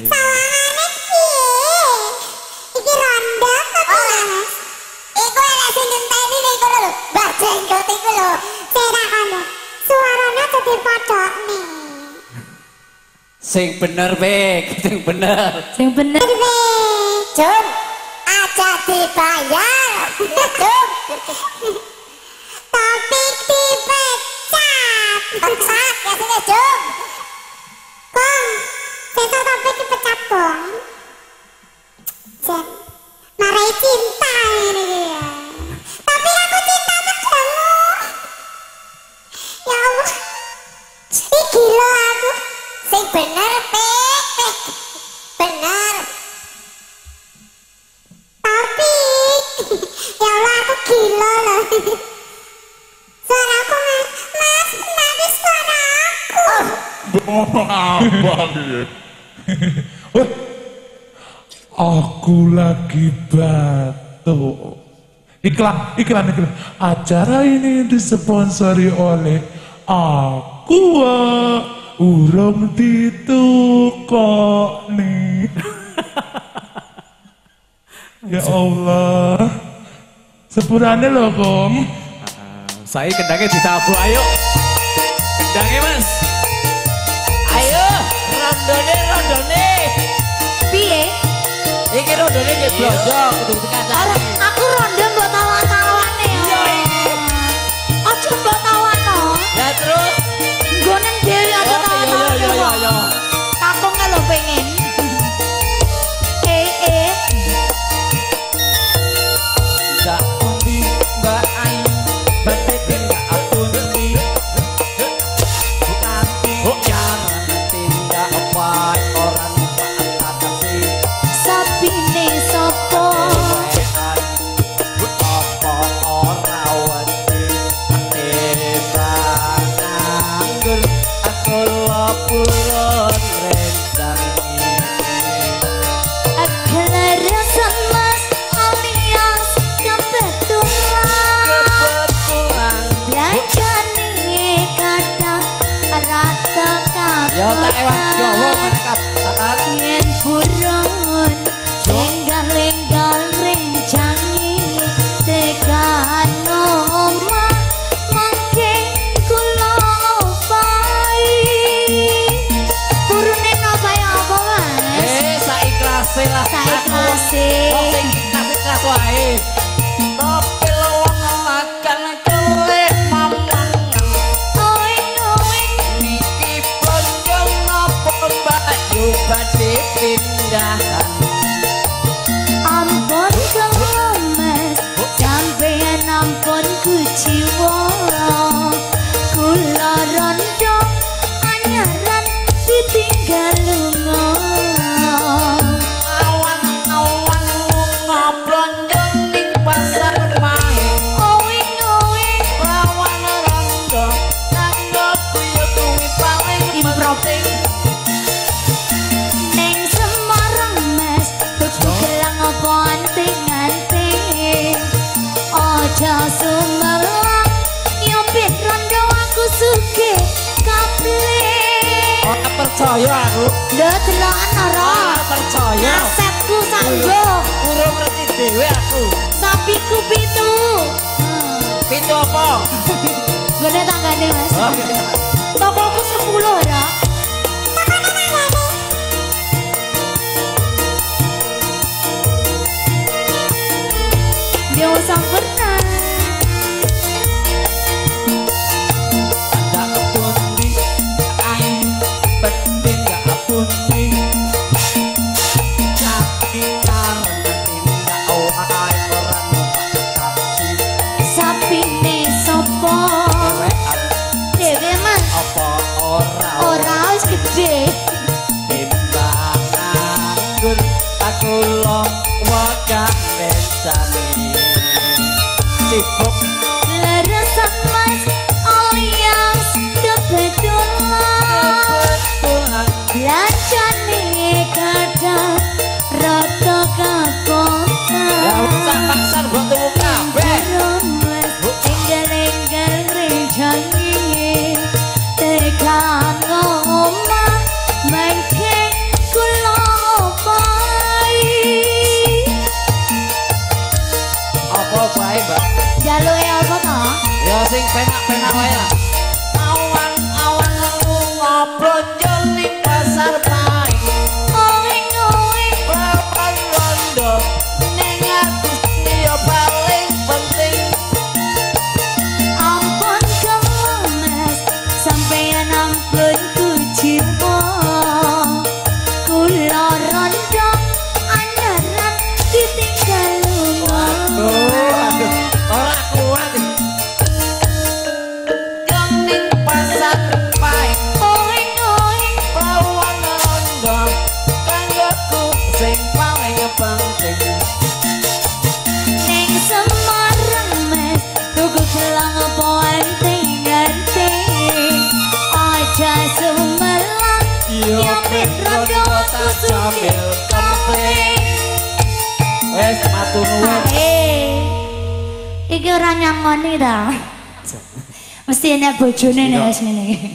Sawangane piye? Iki rondo apa Mas? Iku elek sing ngenteni ning kono lho. Mbah Jenggot iku lho. Sera kono. Suarane dadi padhone. Sing bener, Pik. Sing bener. Sing bener, Pik. Jom, aja dibayar. Jom. Topik dipecat. Pecat ya sini, Jom. Kong, besok topik dipecat, Kong. Jen, marai cinta ini dia. Tapi aku cinta padamu. Ya Allah, ini gila aku. Sing bener, Pik. Bener. Tapi, ya Allah aku gila loh. Suara aku mas, nanti suara aku. Apa ya? Aku lagi batuk. Iklan. Acara ini disponsori oleh Aqua. Urung ditukokne. Ya Allah. Sepurane lho, Kom. Saya kendangnya ditabuh, ayo. Kendangnya, Mas. Ayo, rondone. Piye? Iki rondone nggih blojo, kudu dikacani. Aku rondo mbok tawan-tawane. Iya iki. Aja mbok tawano. Ya terus. Nggonen dhewe aja tawan-tawane. Yo. Kampungnya lo pengen. Nggak undi, nggak ain, batik nggak apundi. Nanti jangan tindak baik orang tak kasih. Sapine sopo? Apa ora wedi nganggur aku lapulon rencang Akhlarasan mas alias kebetulan Belajarnya kadang rata ya tak ewan Jawa kapan mereka Yen buron lenggal-lenggal rencangi tekan omah mangke kula opai burune opai apa Mas? saiklase lah Saiklase. ikhlas wae tapi lowong makan kelek mamang Oing-oing niki ponjong napa mbak yo badhe pindahan ampun kemes sampeyan ampun kuciwa kula rondo anyaran ditinggal lunga awan ngoblonjong ning pasar mahe oing-oing lawan rondo nanggo kuwi paling improve neng Semarang mes tuku gelang apa anting-anting ojo sumelang nyopit rondo aku suge kapling ora percaya aku ndak delokan ora ora percaya asetku sanggo urung ngerti dhewe aku sapiku pitu pintu apa gede tanggane mas oh tokoku 10 ora dia usang pernah nggak pundi ain penting nggak pundi tapi karena tindak wae orang kasih sapine sopo wean dewe mas apa ora ora wis gede timbang nganggur aku lo wakak bencani sibuk leresan mas alias kebetulan Tuhan belajarnya kadang rata kapotan ya usah paksa buat tubuh kabeh enggal-enggal rencani tekan omah mangke kula wae, Mbak. Jaluke apa to? Ya sing penak-penak wae lah. Awan-awan ngobrol ning pasar paing. Oing-oing Papan londo ning aku yo paling penting. ampun kemes sampeyan ampun kucipo. Kula rondo andaran ditinggal lunga. Aduh, ora kuat. Yang ning pasar paing. Oing-oing Pawan londo kanggoku sing paling penting. ning Semarang mes tuku gelang apa anting-anting. Aja Sumelang nyopit rondo sambil kempling. Wes matur nuwun. Iki ora nyangoni ta. Mesti enek bojone nek wis ngene iki.